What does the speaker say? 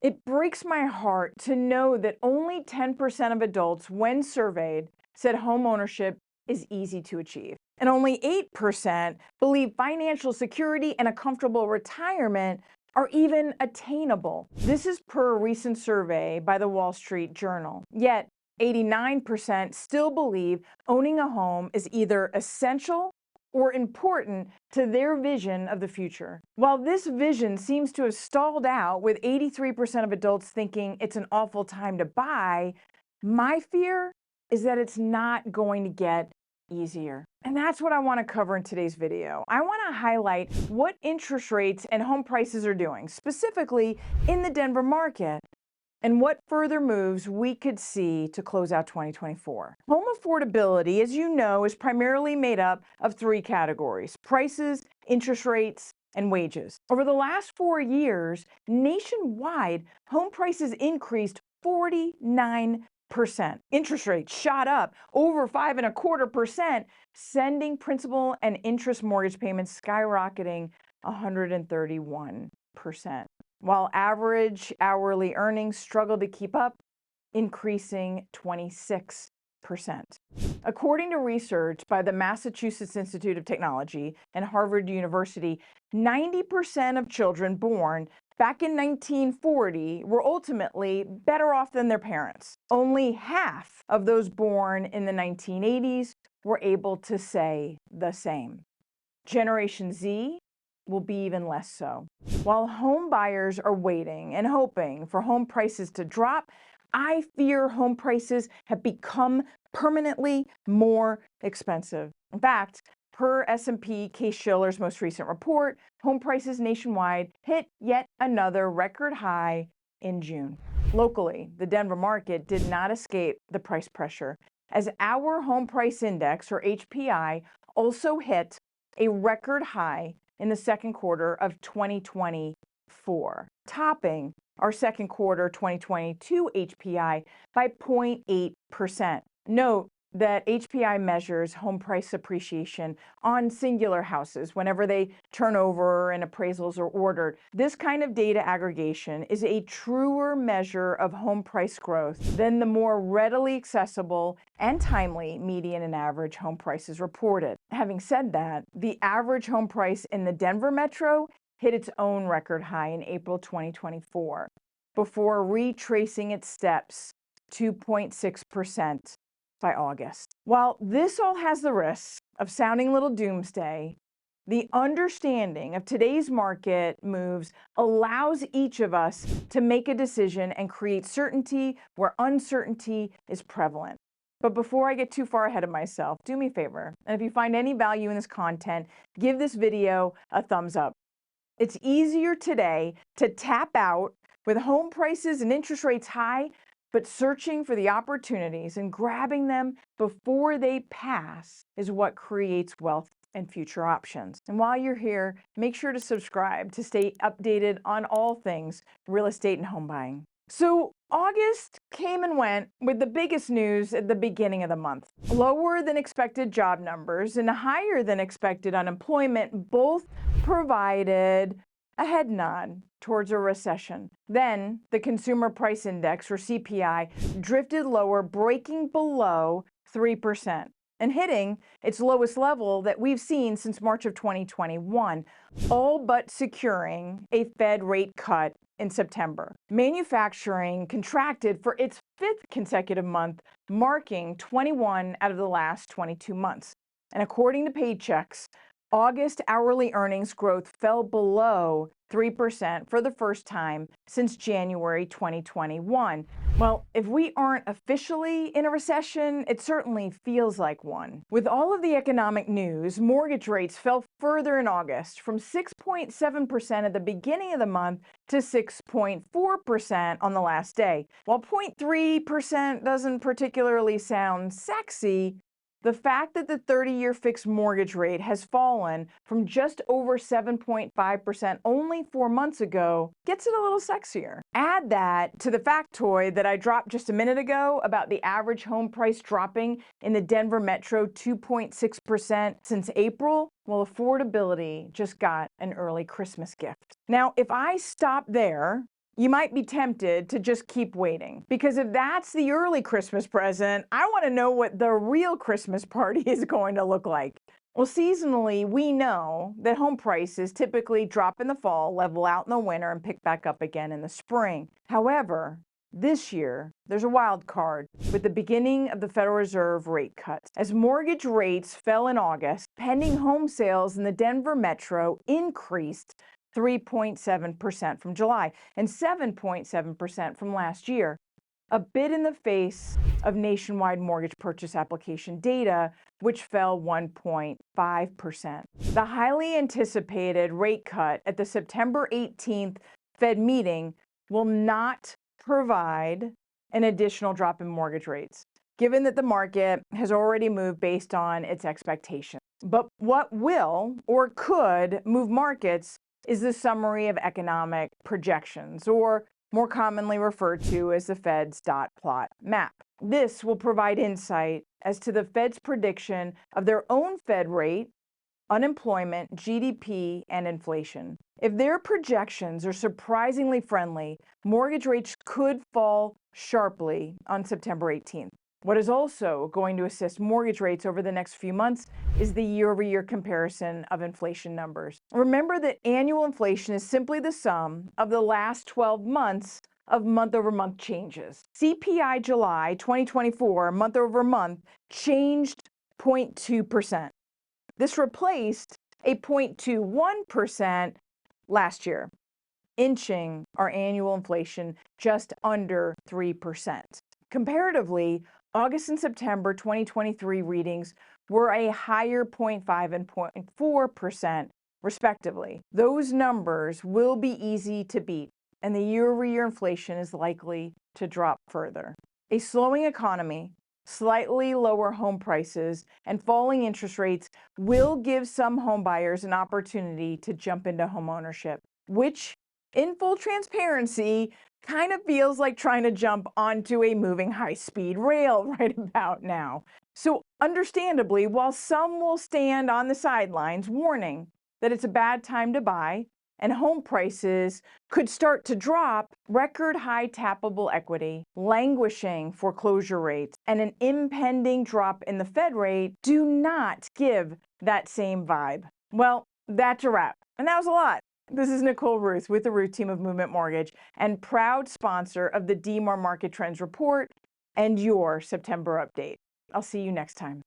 It breaks my heart to know that only 10% of adults, when surveyed, said homeownership is easy to achieve. And only 8% believe financial security and a comfortable retirement are even attainable. This is per a recent survey by the Wall Street Journal. Yet, 89% still believe owning a home is either essential or important to their vision of the future. While this vision seems to have stalled out, with 83% of adults thinking it's an awful time to buy, my fear is that it's not going to get easier. And that's what I want to cover in today's video. I want to highlight what interest rates and home prices are doing, specifically in the Denver market, and what further moves we could see to close out 2024. Home affordability, as you know, is primarily made up of three categories: prices, interest rates, and wages. Over the last 4 years, nationwide, home prices increased 49%. Interest rates shot up over 5.25%, sending principal and interest mortgage payments skyrocketing 131%. While average hourly earnings struggled to keep up, increasing 26%. According to research by the Massachusetts Institute of Technology and Harvard University, 90% of children born back in 1940 were ultimately better off than their parents. Only half of those born in the 1980s were able to say the same. Generation Z will be even less so. While home buyers are waiting and hoping for home prices to drop, I fear home prices have become permanently more expensive. In fact, per S&P Case-Shiller's most recent report, home prices nationwide hit yet another record high in June. Locally, the Denver market did not escape the price pressure, as our home price index, or HPI, also hit a record high in the second quarter of 2024, topping our second quarter 2022 HPI by 0.8%. Note that HPI measures home price appreciation on singular houses whenever they turn over and appraisals are ordered. This kind of data aggregation is a truer measure of home price growth than the more readily accessible and timely median and average home prices reported. Having said that, the average home price in the Denver metro hit its own record high in April 2024, before retracing its steps 2.6% by August. While this all has the risk of sounding a little doomsday, the understanding of today's market moves allows each of us to make a decision and create certainty where uncertainty is prevalent. But before I get too far ahead of myself, do me a favor, and if you find any value in this content, give this video a thumbs up. It's easier today to tap out with home prices and interest rates high, but searching for the opportunities and grabbing them before they pass is what creates wealth and future options. And while you're here, make sure to subscribe to stay updated on all things real estate and home buying. So August came and went with the biggest news at the beginning of the month. Lower than expected job numbers and higher than expected unemployment both provided a head nod towards a recession. Then the Consumer Price Index, or CPI, drifted lower, breaking below 3% and hitting its lowest level that we've seen since March of 2021, all but securing a Fed rate cut in September. Manufacturing contracted for its fifth consecutive month, marking 21 out of the last 22 months. And according to Paychecks, August hourly earnings growth fell below 3% for the first time since January 2021. Well, if we aren't officially in a recession, it certainly feels like one. With all of the economic news, mortgage rates fell further in August, from 6.7% at the beginning of the month to 6.4% on the last day. While 0.3% doesn't particularly sound sexy, the fact that the 30-year fixed mortgage rate has fallen from just over 7.5% only 4 months ago gets it a little sexier. Add that to the factoid that I dropped just a minute ago about the average home price dropping in the Denver metro 2.6% since April. Well, affordability just got an early Christmas gift. Now, if I stop there, you might be tempted to just keep waiting. Because if that's the early Christmas present, I want to know what the real Christmas party is going to look like. Well, seasonally, we know that home prices typically drop in the fall, level out in the winter, and pick back up again in the spring. However, this year, there's a wild card with the beginning of the Federal Reserve rate cuts. As mortgage rates fell in August, pending home sales in the Denver metro increased 3.7% from July and 7.7% from last year, a bit in the face of nationwide mortgage purchase application data, which fell 1.5%. The highly anticipated rate cut at the September 18th Fed meeting will not provide an additional drop in mortgage rates, given that the market has already moved based on its expectations. But what will or could move markets is the summary of economic projections, or more commonly referred to as the Fed's dot plot map. This will provide insight as to the Fed's prediction of their own Fed rate, unemployment, GDP, and inflation. If their projections are surprisingly friendly, mortgage rates could fall sharply on September 18th. What is also going to assist mortgage rates over the next few months is the year-over-year comparison of inflation numbers. Remember that annual inflation is simply the sum of the last 12 months of month-over-month changes. CPI July 2024 month-over-month changed 0.2%. This replaced a 0.21% last year, inching our annual inflation just under 3%. Comparatively, August and September 2023 readings were a higher 0.5 and 0.4%, respectively. Those numbers will be easy to beat, and the year-over-year inflation is likely to drop further. A slowing economy, slightly lower home prices, and falling interest rates will give some homebuyers an opportunity to jump into homeownership, which, in full transparency, kind of feels like trying to jump onto a moving high-speed rail right about now. So understandably, while some will stand on the sidelines warning that it's a bad time to buy and home prices could start to drop, record high tappable equity, languishing foreclosure rates, and an impending drop in the Fed rate do not give that same vibe. Well, that's a wrap. And that was a lot. This is Nicole Rueth with the Rueth team of Movement Mortgage and proud sponsor of the DMAR Market Trends Report and your September update. I'll see you next time.